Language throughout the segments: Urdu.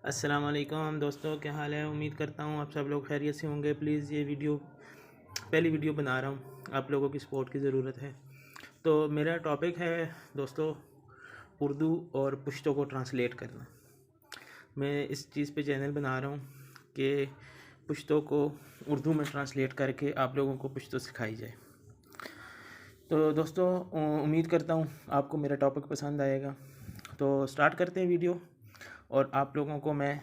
السلام علیکم دوستوں، کیا حال ہے؟ امید کرتا ہوں آپ سب لوگ خیریت سے ہوں گے۔ پلیز یہ ویڈیو پہلی ویڈیو بنا رہا ہوں، آپ لوگوں کی سپورٹ کی ضرورت ہے۔ تو میرا ٹاپک ہے دوستو اردو اور پشتو کو ٹرانسلیٹ کرنا۔ میں اس چیز پہ چینل بنا رہا ہوں کہ پشتو کو اردو میں ٹرانسلیٹ کر کے آپ لوگوں کو پشتو سکھائی جائے۔ تو دوستو امید کرتا ہوں آپ کو میرا ٹاپک پسند آئے گا۔ تو سٹارٹ کرتے ہیں ویڈیو، اور آپ لوگوں کو میں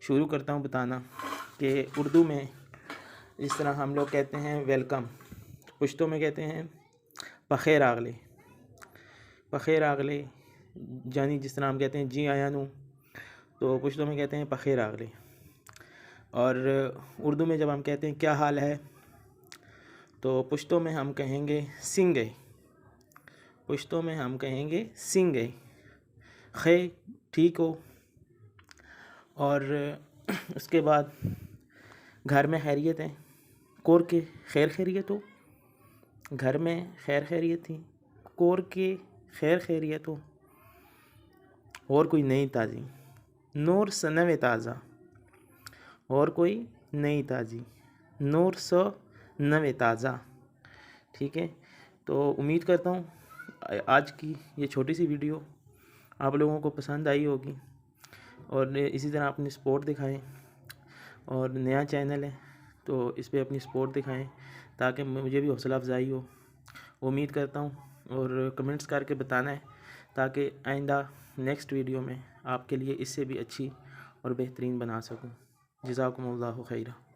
شروع کرتا ہوں بتانا کہ اردو میں اس طرح ہم لوگ کہتے ہیں ویلکم، پشتو میں کہتے ہیں بخیر آغلے۔ بخیر آغلے یعنی جس طرح ہم کہتے ہیں جی آیا نو، تو پشتو میں کہتے ہیں بخیر آغلے۔ اور اردو میں جب ہم کہتے ہیں کیا حال ہے، تو پشتو میں ہم کہیں گے سنگے۔ پشتو میں ہم کہیں گے سنگے، خے ٹھیک ہو۔ اور اس کے بعد گھر میں خیریت ہے، کور کے خیر خیریت ہو۔ گھر میں خیر خیریت تھی، کور کے خیر خیریت ہو۔ اور کوئی نئی تازی، نور س نوے تازہ۔ اور کوئی نئی تازی، نور س نوے تازہ۔ ٹھیک ہے، تو امید کرتا ہوں آج کی یہ چھوٹی سی ویڈیو آپ لوگوں کو پسند آئی ہوگی، اور اسی طرح اپنی سپورٹ دکھائیں۔ اور نیا چینل ہے تو اس پہ اپنی سپورٹ دکھائیں تاکہ مجھے بھی حوصلہ افزائی ہو۔ امید کرتا ہوں، اور کمنٹس کر کے بتانا ہے تاکہ آئندہ نیکسٹ ویڈیو میں آپ کے لیے اس سے بھی اچھی اور بہترین بنا سکوں۔ جزاکم اللہ خیرہ۔